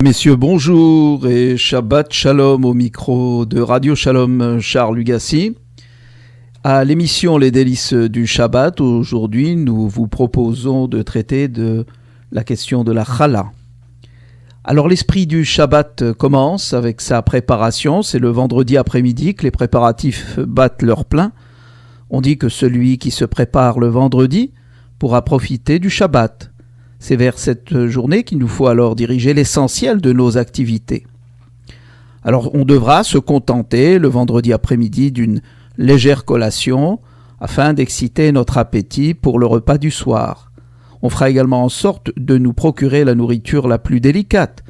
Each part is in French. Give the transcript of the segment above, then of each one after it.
Messieurs, bonjour et Shabbat Shalom au micro de Radio Shalom Charles Lugassi. À l'émission Les Délices du Shabbat, aujourd'hui nous vous proposons de traiter de la question de la challah. Alors l'esprit du Shabbat commence avec sa préparation, c'est le vendredi après-midi que les préparatifs battent leur plein. On dit que celui qui se prépare le vendredi pourra profiter du Shabbat. C'est vers cette journée qu'il nous faut alors diriger l'essentiel de nos activités. Alors on devra se contenter le vendredi après-midi d'une légère collation afin d'exciter notre appétit pour le repas du soir. On fera également en sorte de nous procurer la nourriture la plus délicate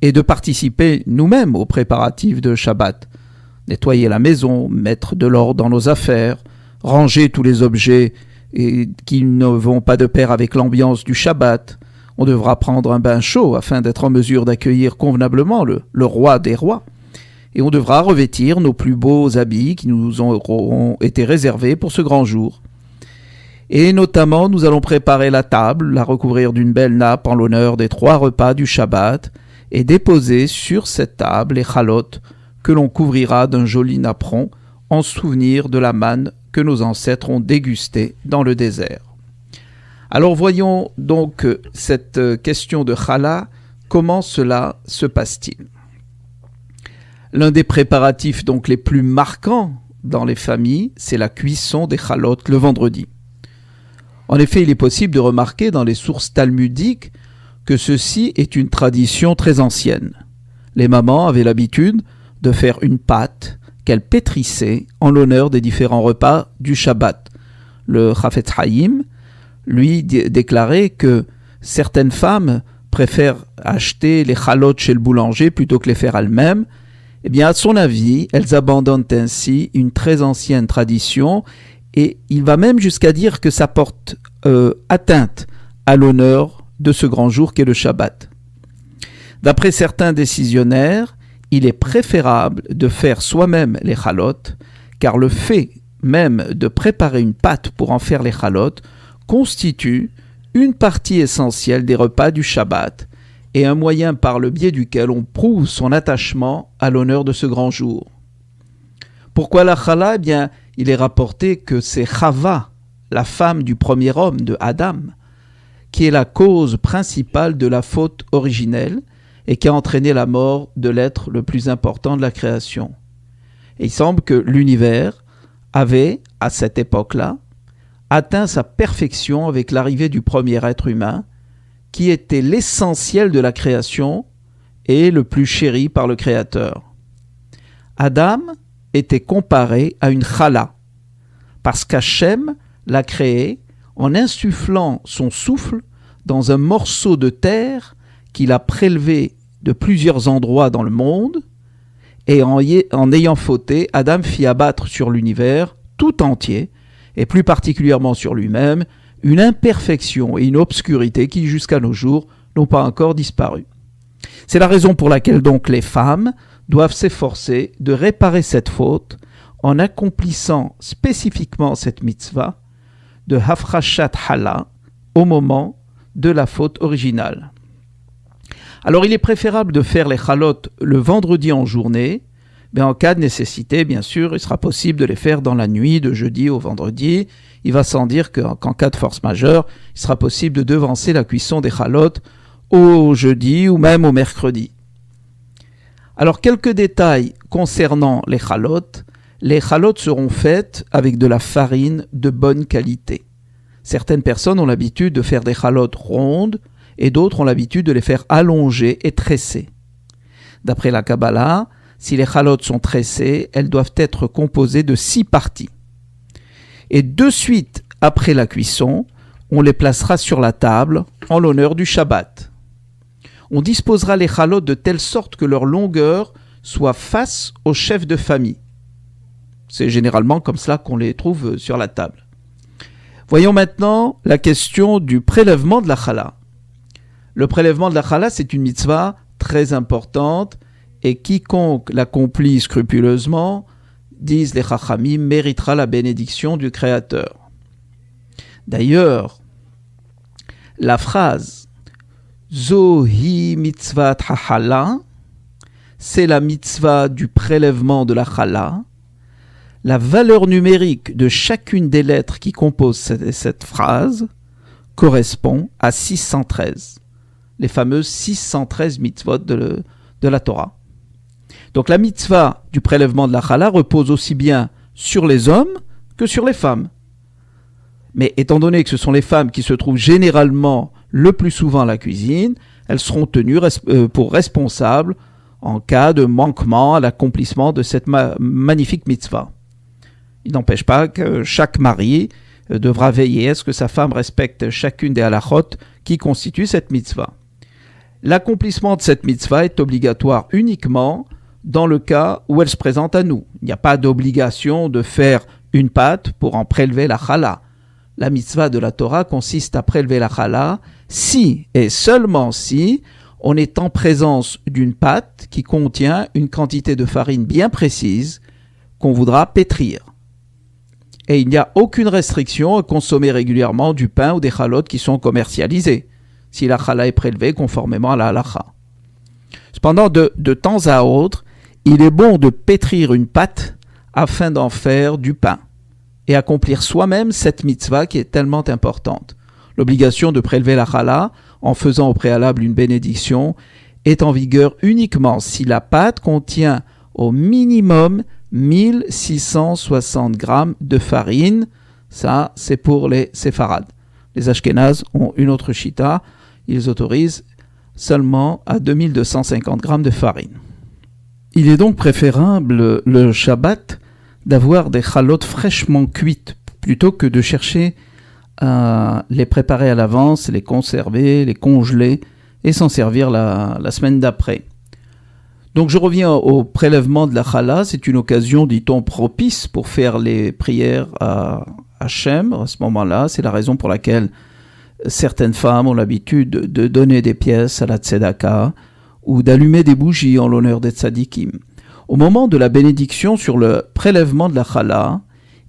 et de participer nous-mêmes aux préparatifs de Shabbat. Nettoyer la maison, mettre de l'ordre dans nos affaires, ranger tous les objets qui ne vont pas de pair avec l'ambiance du Shabbat. On devra prendre un bain chaud afin d'être en mesure d'accueillir convenablement le roi des rois. Et on devra revêtir nos plus beaux habits qui nous auront été réservés pour ce grand jour. Et notamment, nous allons préparer la table, la recouvrir d'une belle nappe en l'honneur des 3 repas du Shabbat et déposer sur cette table les chalotes que l'on couvrira d'un joli napperon en souvenir de la manne que nos ancêtres ont dégusté dans le désert. Alors voyons donc cette question de challah, comment cela se passe-t-il? L'un des préparatifs donc les plus marquants dans les familles, c'est la cuisson des chalotes le vendredi. En effet, il est possible de remarquer dans les sources talmudiques que ceci est une tradition très ancienne. Les mamans avaient l'habitude de faire une pâte qu'elles pétrissaient en l'honneur des différents repas du Shabbat. Le Chafetz Chaim, lui, déclarait que certaines femmes préfèrent acheter les chalotes chez le boulanger plutôt que les faire elles-mêmes. Eh bien, à son avis, elles abandonnent ainsi une très ancienne tradition et il va même jusqu'à dire que ça porte atteinte à l'honneur de ce grand jour qu'est le Shabbat. D'après certains décisionnaires, il est préférable de faire soi-même les chalotes, car le fait même de préparer une pâte pour en faire les chalotes constitue une partie essentielle des repas du Shabbat et un moyen par le biais duquel on prouve son attachement à l'honneur de ce grand jour. Pourquoi la challah? Eh bien, il est rapporté que c'est Chava, la femme du premier homme, de Adam, qui est la cause principale de la faute originelle et qui a entraîné la mort de l'être le plus important de la création. Et il semble que l'univers avait, à cette époque-là, atteint sa perfection avec l'arrivée du premier être humain, qui était l'essentiel de la création et le plus chéri par le Créateur. Adam était comparé à une challah, parce qu'Hachem l'a créé en insufflant son souffle dans un morceau de terre qu'il a prélevé de plusieurs endroits dans le monde, et en ayant fauté, Adam fit abattre sur l'univers tout entier, et plus particulièrement sur lui-même, une imperfection et une obscurité qui, jusqu'à nos jours, n'ont pas encore disparu. C'est la raison pour laquelle donc les femmes doivent s'efforcer de réparer cette faute en accomplissant spécifiquement cette mitzvah de Hafrashat Challah au moment de la faute originale. Alors il est préférable de faire les chalotes le vendredi en journée, mais en cas de nécessité, bien sûr, il sera possible de les faire dans la nuit, de jeudi au vendredi. Il va sans dire qu'en cas de force majeure, il sera possible de devancer la cuisson des chalotes au jeudi ou même au mercredi. Alors quelques détails concernant les chalotes. Les chalotes seront faites avec de la farine de bonne qualité. Certaines personnes ont l'habitude de faire des chalotes rondes et d'autres ont l'habitude de les faire allonger et tresser. D'après la Kabbalah, si les chalotes sont tressées, elles doivent être composées de 6 parties. Et de suite après la cuisson, on les placera sur la table en l'honneur du Shabbat. On disposera les chalotes de telle sorte que leur longueur soit face au chef de famille. C'est généralement comme cela qu'on les trouve sur la table. Voyons maintenant la question du prélèvement de la challah. Le prélèvement de la challah, c'est une mitzvah très importante et quiconque l'accomplit scrupuleusement, disent les Chachamim, méritera la bénédiction du Créateur. D'ailleurs, la phrase Zohi mitzvat hachala, c'est la mitzvah du prélèvement de la chala. La valeur numérique de chacune des lettres qui composent cette phrase correspond à 613, les fameuses 613 mitzvot de la Torah. Donc la mitzvah du prélèvement de la chala repose aussi bien sur les hommes que sur les femmes. Mais étant donné que ce sont les femmes qui se trouvent généralement le plus souvent à la cuisine, elles seront tenues pour responsables en cas de manquement à l'accomplissement de cette magnifique mitzvah. Il n'empêche pas que chaque mari devra veiller à ce que sa femme respecte chacune des halachot qui constituent cette mitzvah. L'accomplissement de cette mitzvah est obligatoire uniquement dans le cas où elle se présente à nous. Il n'y a pas d'obligation de faire une pâte pour en prélever la chala. La mitzvah de la Torah consiste à prélever la chala si et seulement si on est en présence d'une pâte qui contient une quantité de farine bien précise qu'on voudra pétrir. Et il n'y a aucune restriction à consommer régulièrement du pain ou des chalotes qui sont commercialisés, si la chala est prélevée conformément à la halacha. Cependant, de temps à autre, il est bon de pétrir une pâte afin d'en faire du pain et accomplir soi-même cette mitzvah qui est tellement importante. L'obligation de prélever la chala en faisant au préalable une bénédiction est en vigueur uniquement si la pâte contient au minimum 1660 grammes de farine. Ça, c'est pour les séfarades. Les ashkénazes ont une autre chita. Ils autorisent seulement à 2250 grammes de farine. Il est donc préférable le Shabbat d'avoir des chalotes fraîchement cuites plutôt que de chercher à les préparer à l'avance, les conserver, les congeler et s'en servir la semaine d'après. Donc je reviens au prélèvement de la chala. C'est une occasion, dit-on, propice pour faire les prières à Hachem. À ce moment-là, c'est la raison pour laquelle certaines femmes ont l'habitude de donner des pièces à la tzedaka ou d'allumer des bougies en l'honneur des tzadikim. Au moment de la bénédiction sur le prélèvement de la chala,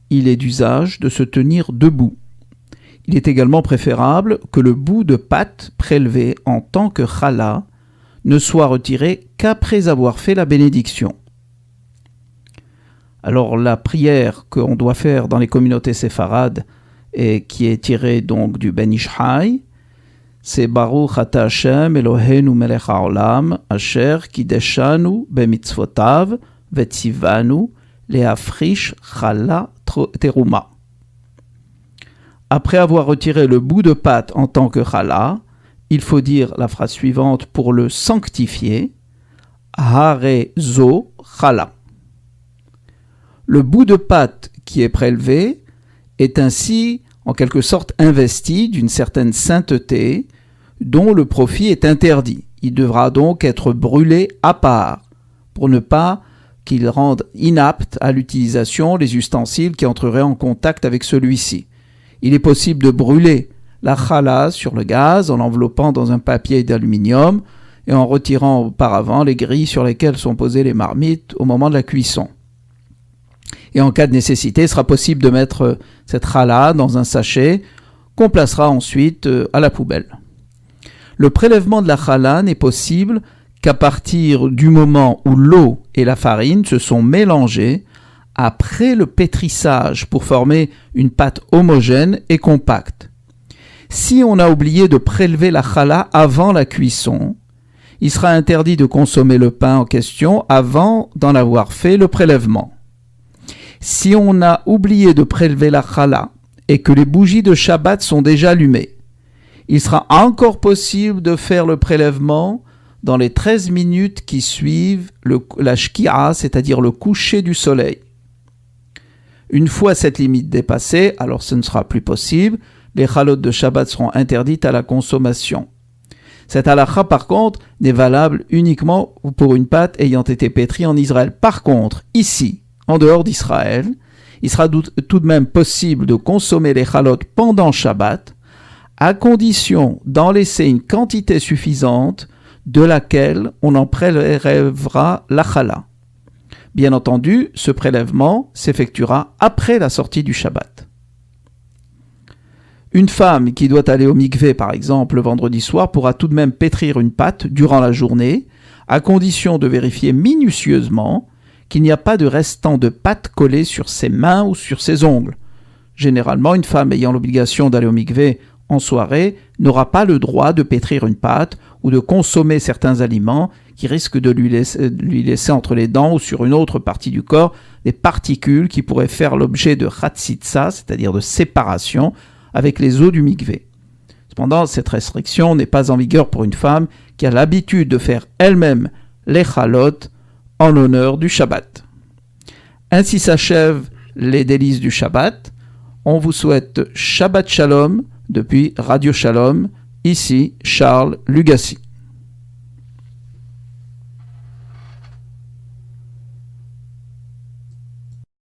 il est d'usage de se tenir debout. Il est également préférable que le bout de pâte prélevé en tant que chala ne soit retiré qu'après avoir fait la bénédiction. Alors la prière qu'on doit faire dans les communautés séfarades et qui est tirée donc du Ben Ish Chai, c'est Baruch Ata Hashem Eloheinu Melech HaOlam Asher Kideshanu Bemitzvotav Vetzivanu Leafrish Chala Teruma. Après avoir retiré le bout de pâte en tant que chala, il faut dire la phrase suivante pour le sanctifier. Hare zo chala. Le bout de pâte qui est prélevé est ainsi en quelque sorte investi d'une certaine sainteté dont le profit est interdit. Il devra donc être brûlé à part pour ne pas qu'il rende inapte à l'utilisation les ustensiles qui entreraient en contact avec celui-ci. Il est possible de brûler la chala sur le gaz en l'enveloppant dans un papier d'aluminium et en retirant auparavant les grilles sur lesquelles sont posées les marmites au moment de la cuisson. Et en cas de nécessité, il sera possible de mettre cette chala dans un sachet qu'on placera ensuite à la poubelle. Le prélèvement de la chala n'est possible qu'à partir du moment où l'eau et la farine se sont mélangées après le pétrissage pour former une pâte homogène et compacte. Si on a oublié de prélever la chala avant la cuisson, il sera interdit de consommer le pain en question avant d'en avoir fait le prélèvement. Si on a oublié de prélever la chala et que les bougies de Shabbat sont déjà allumées, il sera encore possible de faire le prélèvement dans les 13 minutes qui suivent la shki'a, c'est-à-dire le coucher du soleil. Une fois cette limite dépassée, alors ce ne sera plus possible, les chalotes de Shabbat seront interdites à la consommation. Cette halakha, par contre, n'est valable uniquement pour une pâte ayant été pétrie en Israël. Par contre, ici, en dehors d'Israël, il sera tout de même possible de consommer les chalotes pendant Shabbat, à condition d'en laisser une quantité suffisante de laquelle on en prélèvera la chala. Bien entendu, ce prélèvement s'effectuera après la sortie du Shabbat. Une femme qui doit aller au mikvé, par exemple, le vendredi soir, pourra tout de même pétrir une pâte durant la journée, à condition de vérifier minutieusement qu'il n'y a pas de restant de pâte collé sur ses mains ou sur ses ongles. Généralement, une femme ayant l'obligation d'aller au mikvé en soirée n'aura pas le droit de pétrir une pâte ou de consommer certains aliments qui risquent de lui laisser entre les dents ou sur une autre partie du corps des particules qui pourraient faire l'objet de chatzitza, c'est-à-dire de séparation, avec les eaux du mikvé. Cependant, cette restriction n'est pas en vigueur pour une femme qui a l'habitude de faire elle-même les chalot en l'honneur du Shabbat. Ainsi s'achèvent les délices du Shabbat. On vous souhaite Shabbat Shalom depuis Radio Shalom, ici Charles Lugassi.